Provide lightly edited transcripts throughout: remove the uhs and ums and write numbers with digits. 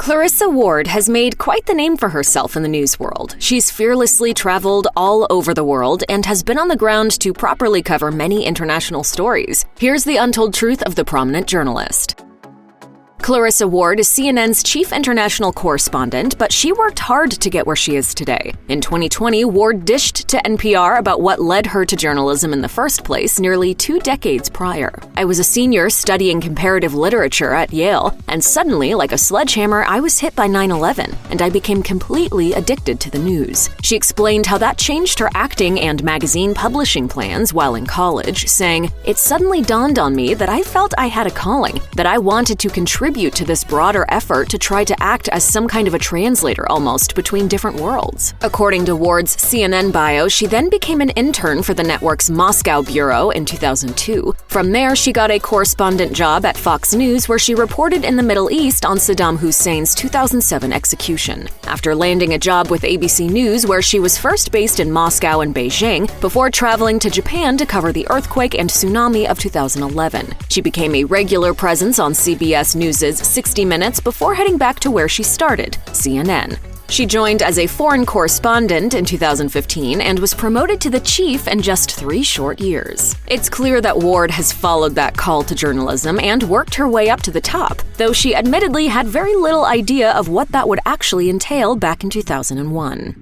Clarissa Ward has made quite the name for herself in the news world. She's fearlessly traveled all over the world and has been on the ground to properly cover many international stories. Here's the untold truth of the prominent journalist. Clarissa Ward is CNN's chief international correspondent, but she worked hard to get where she is today. In 2020, Ward dished to NPR about what led her to journalism in the first place nearly 2 decades prior. "I was a senior studying comparative literature at Yale, and suddenly, like a sledgehammer, I was hit by 9/11, and I became completely addicted to the news." She explained how that changed her acting and magazine publishing plans while in college, saying, "It suddenly dawned on me that I felt I had a calling, that I wanted to contribute to this broader effort to try to act as some kind of a translator almost between different worlds." According to Ward's CNN bio, she then became an intern for the network's Moscow bureau in 2002. From there, she got a correspondent job at Fox News, where she reported in the Middle East on Saddam Hussein's 2007 execution. After landing a job with ABC News, where she was first based in Moscow and Beijing, before traveling to Japan to cover the earthquake and tsunami of 2011. She became a regular presence on CBS News' 60 Minutes before heading back to where she started, CNN. She joined as a foreign correspondent in 2015 and was promoted to the chief in just 3 short years. It's clear that Ward has followed that call to journalism and worked her way up to the top, though she admittedly had very little idea of what that would actually entail back in 2001.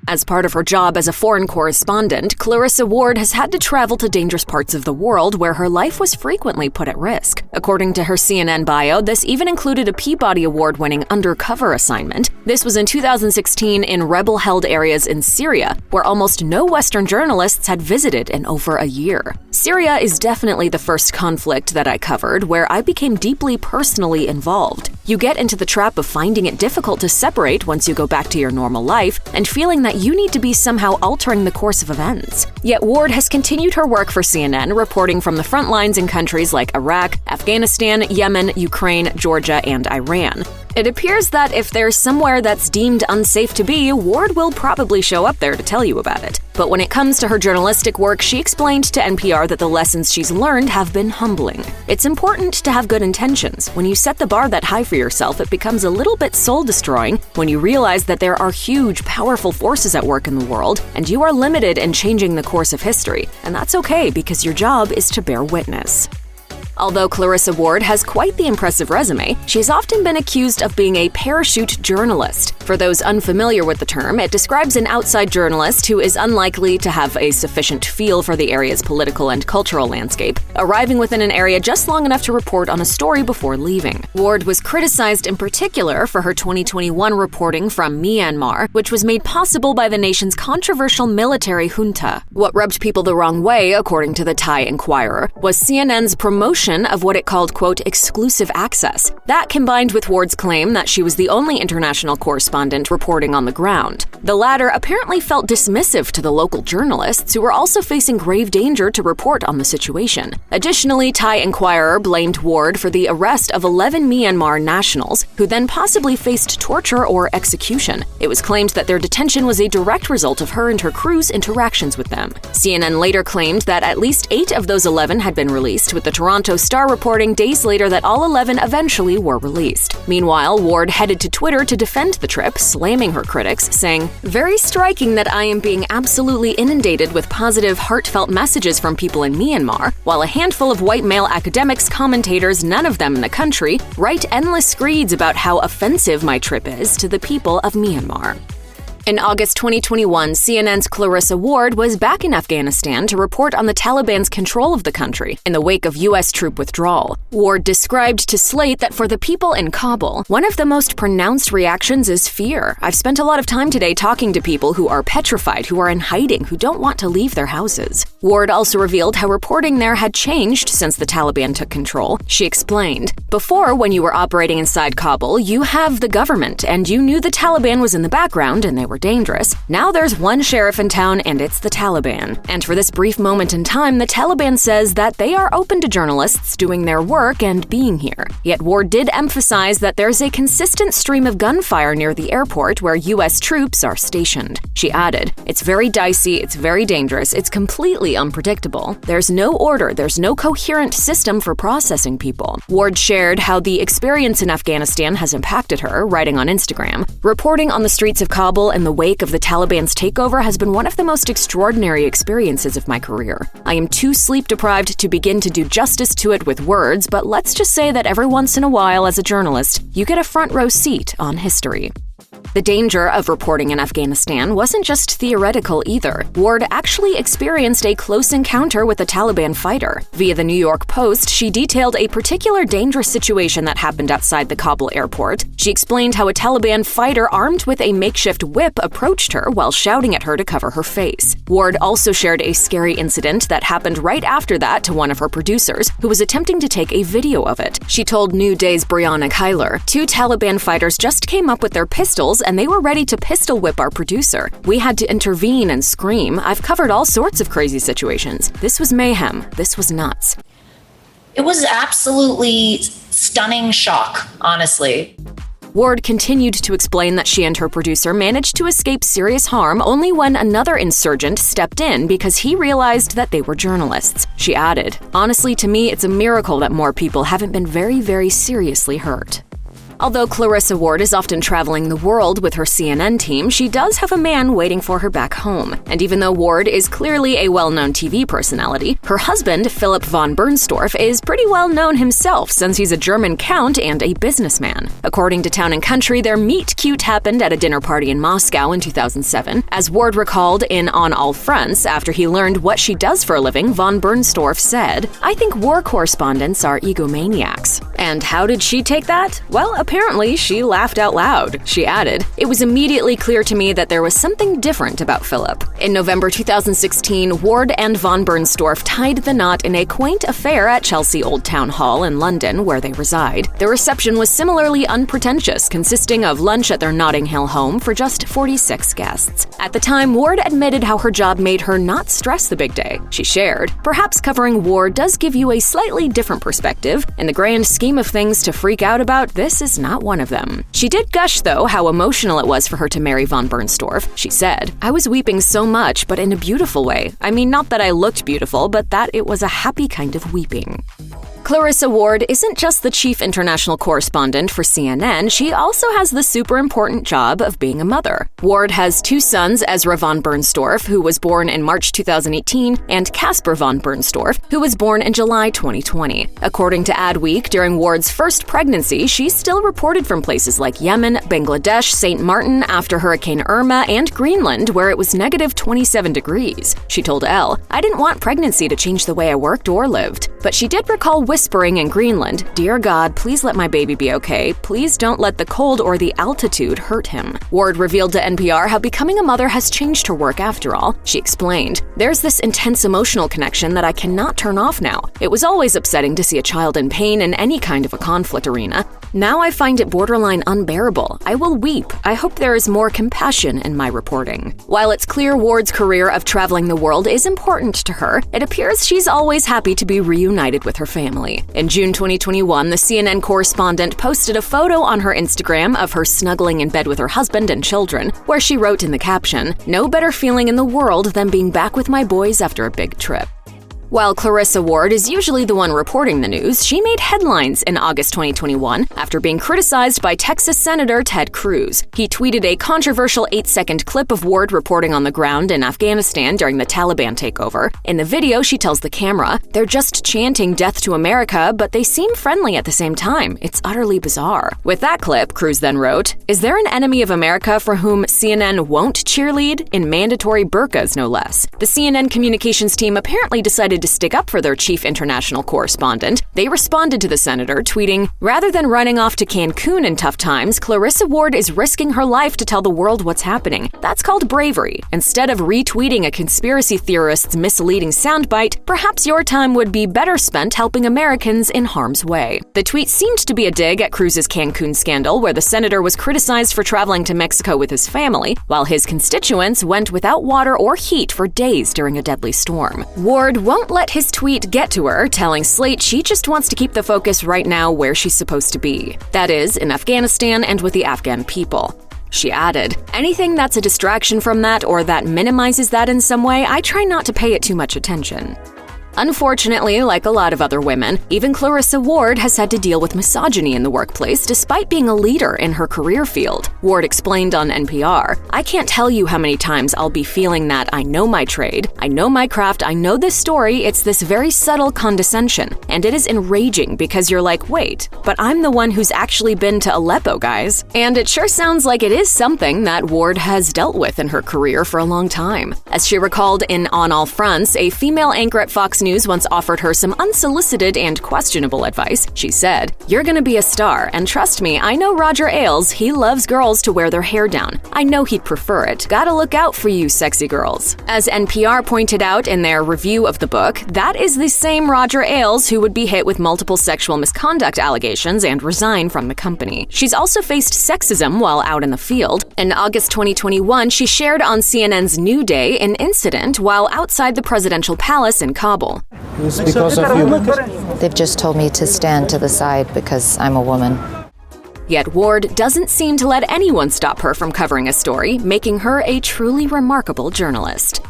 As part of her job as a foreign correspondent, Clarissa Ward has had to travel to dangerous parts of the world where her life was frequently put at risk. According to her CNN bio, this even included a Peabody Award-winning undercover assignment. This was in 2016 in rebel-held areas in Syria, where almost no Western journalists had visited in over a year. Syria is definitely the first conflict that I covered where I became deeply personally involved. You get into the trap of finding it difficult to separate once you go back to your normal life and feeling that you need to be somehow altering the course of events. Yet Ward has continued her work for CNN, reporting from the front lines in countries like Iraq, Afghanistan, Yemen, Ukraine, Georgia, and Iran. It appears that if there's somewhere that's deemed unsafe to be, Ward will probably show up there to tell you about it. But when it comes to her journalistic work, she explained to NPR that the lessons she's learned have been humbling. It's important to have good intentions. When you set the bar that high for yourself, it becomes a little bit soul-destroying when you realize that there are huge, powerful forces at work in the world, and you are limited in changing the course of history. And that's okay, because your job is to bear witness. Although Clarissa Ward has quite the impressive resume, she's often been accused of being a parachute journalist. For those unfamiliar with the term, it describes an outside journalist who is unlikely to have a sufficient feel for the area's political and cultural landscape, arriving within an area just long enough to report on a story before leaving. Ward was criticized in particular for her 2021 reporting from Myanmar, which was made possible by the nation's controversial military junta. What rubbed people the wrong way, according to the Thai Enquirer, was CNN's promotion of what it called, quote, exclusive access. That combined with Ward's claim that she was the only international correspondent reporting on the ground. The latter apparently felt dismissive to the local journalists who were also facing grave danger to report on the situation. Additionally, Thai Enquirer blamed Ward for the arrest of 11 Myanmar nationals who then possibly faced torture or execution. It was claimed that their detention was a direct result of her and her crew's interactions with them. CNN later claimed that at least 8 of those 11 had been released, with the Toronto Star reporting days later that all 11 eventually were released. Meanwhile, Ward headed to Twitter to defend the trip, slamming her critics, saying, "Very striking that I am being absolutely inundated with positive, heartfelt messages from people in Myanmar, while a handful of white male academics, commentators, none of them in the country, write endless screeds about how offensive my trip is to the people of Myanmar." In August 2021, CNN's Clarissa Ward was back in Afghanistan to report on the Taliban's control of the country in the wake of U.S. troop withdrawal. Ward described to Slate that for the people in Kabul, one of the most pronounced reactions is fear. "I've spent a lot of time today talking to people who are petrified, who are in hiding, who don't want to leave their houses." Ward also revealed how reporting there had changed since the Taliban took control. She explained, "Before, when you were operating inside Kabul, you have the government, and you knew the Taliban was in the background and they were more dangerous. Now there's one sheriff in town, and it's the Taliban. And for this brief moment in time, the Taliban says that they are open to journalists doing their work and being here. Yet Ward did emphasize that there's a consistent stream of gunfire near the airport where U.S. troops are stationed. She added, "It's very dicey, it's very dangerous, it's completely unpredictable. There's no order, there's no coherent system for processing people." Ward shared how the experience in Afghanistan has impacted her, writing on Instagram, "Reporting on the streets of Kabul in the wake of the Taliban's takeover has been one of the most extraordinary experiences of my career. I am too sleep-deprived to begin to do justice to it with words, but let's just say that every once in a while as a journalist, you get a front-row seat on history." The danger of reporting in Afghanistan wasn't just theoretical either. Ward actually experienced a close encounter with a Taliban fighter. Via the New York Post, she detailed a particular dangerous situation that happened outside the Kabul airport. She explained how a Taliban fighter armed with a makeshift whip approached her while shouting at her to cover her face. Ward also shared a scary incident that happened right after that to one of her producers, who was attempting to take a video of it. She told New Day's Brianna Kyler, "Two Taliban fighters just came up with their pistols and they were ready to pistol whip our producer. We had to intervene and scream. I've covered all sorts of crazy situations. This was mayhem. This was nuts." It was absolutely stunning shock, honestly. Ward continued to explain that she and her producer managed to escape serious harm only when another insurgent stepped in because he realized that they were journalists. She added, "Honestly, to me, it's a miracle that more people haven't been very, very seriously hurt." Although Clarissa Ward is often traveling the world with her CNN team, she does have a man waiting for her back home. And even though Ward is clearly a well-known TV personality, her husband, Philipp von Bernstorff, is pretty well known himself since he's a German count and a businessman. According to Town & Country, their meet-cute happened at a dinner party in Moscow in 2007. As Ward recalled in On All Fronts, after he learned what she does for a living, von Bernstorff said, "I think war correspondents are egomaniacs." And how did she take that? Well, apparently she laughed out loud. She added, "It was immediately clear to me that there was something different about Philip." In November 2016, Ward and von Bernstorff tied the knot in a quaint affair at Chelsea Old Town Hall in London, where they reside. The reception was similarly unpretentious, consisting of lunch at their Notting Hill home for just 46 guests. At the time, Ward admitted how her job made her not stress the big day. She shared, "Perhaps covering war does give you a slightly different perspective. In the grand scheme of things to freak out about, this is not one of them." She did gush, though, how emotional it was for her to marry von Bernstorff. She said, "I was weeping so much, but in a beautiful way. I mean, not that I looked beautiful, but that it was a happy kind of weeping." Clarissa Ward isn't just the chief international correspondent for CNN, she also has the super important job of being a mother. Ward has two sons, Ezra von Bernstorff, who was born in March 2018, and Casper von Bernstorff, who was born in July 2020. According to Adweek, during Ward's first pregnancy, she still reported from places like Yemen, Bangladesh, St. Martin after Hurricane Irma, and Greenland, where it was negative 27 degrees. She told Elle, "I didn't want pregnancy to change the way I worked or lived." But she did recall whispering in Greenland, "Dear God, please let my baby be okay. Please don't let the cold or the altitude hurt him." Ward revealed to NPR how becoming a mother has changed her work after all. She explained, "There's this intense emotional connection that I cannot turn off now. It was always upsetting to see a child in pain in any kind of a conflict arena. Now I find it borderline unbearable. I will weep. I hope there is more compassion in my reporting." While it's clear Ward's career of traveling the world is important to her, it appears she's always happy to be reunited with her family. In June 2021, the CNN correspondent posted a photo on her Instagram of her snuggling in bed with her husband and children, where she wrote in the caption, "No better feeling in the world than being back with my boys after a big trip." While Clarissa Ward is usually the one reporting the news, she made headlines in August 2021 after being criticized by Texas Senator Ted Cruz. He tweeted a controversial 8-second clip of Ward reporting on the ground in Afghanistan during the Taliban takeover. In the video, she tells the camera, "They're just chanting death to America, but they seem friendly at the same time. It's utterly bizarre." With that clip, Cruz then wrote, "Is there an enemy of America for whom CNN won't cheerlead? In mandatory burqas, no less." The CNN communications team apparently decided decided to stick up for their chief international correspondent. They responded to the senator, tweeting, "Rather than running off to Cancun in tough times, Clarissa Ward is risking her life to tell the world what's happening. That's called bravery. Instead of retweeting a conspiracy theorist's misleading soundbite, perhaps your time would be better spent helping Americans in harm's way." The tweet seemed to be a dig at Cruz's Cancun scandal, where the senator was criticized for traveling to Mexico with his family, while his constituents went without water or heat for days during a deadly storm. Ward won't let his tweet get to her, telling Slate she just wants to keep the focus right now where she's supposed to be. That is, in Afghanistan and with the Afghan people. She added, "Anything that's a distraction from that or that minimizes that in some way, I try not to pay it too much attention." Unfortunately, like a lot of other women, even Clarissa Ward has had to deal with misogyny in the workplace despite being a leader in her career field. Ward explained on NPR, "I can't tell you how many times I'll be feeling that I know my trade, I know my craft, I know this story, it's this very subtle condescension. And it is enraging because you're like, wait, but I'm the one who's actually been to Aleppo, guys." And it sure sounds like it is something that Ward has dealt with in her career for a long time. As she recalled in On All Fronts, a female anchor at Fox News once offered her some unsolicited and questionable advice. She said, "You're gonna be a star, and trust me, I know Roger Ailes, he loves girls to wear their hair down. I know he'd prefer it. Gotta look out for you sexy girls." As NPR pointed out in their review of the book, that is the same Roger Ailes who would be hit with multiple sexual misconduct allegations and resign from the company. She's also faced sexism while out in the field. In August 2021, she shared on CNN's New Day an incident while outside the presidential palace in Kabul. It's because of you. They've just told me to stand to the side because I'm a woman. Yet Ward doesn't seem to let anyone stop her from covering a story, making her a truly remarkable journalist.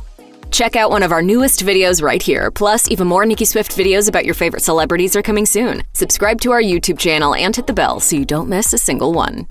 Check out one of our newest videos right here. Plus, even more Nicki Swift videos about your favorite celebrities are coming soon. Subscribe to our YouTube channel and hit the bell so you don't miss a single one.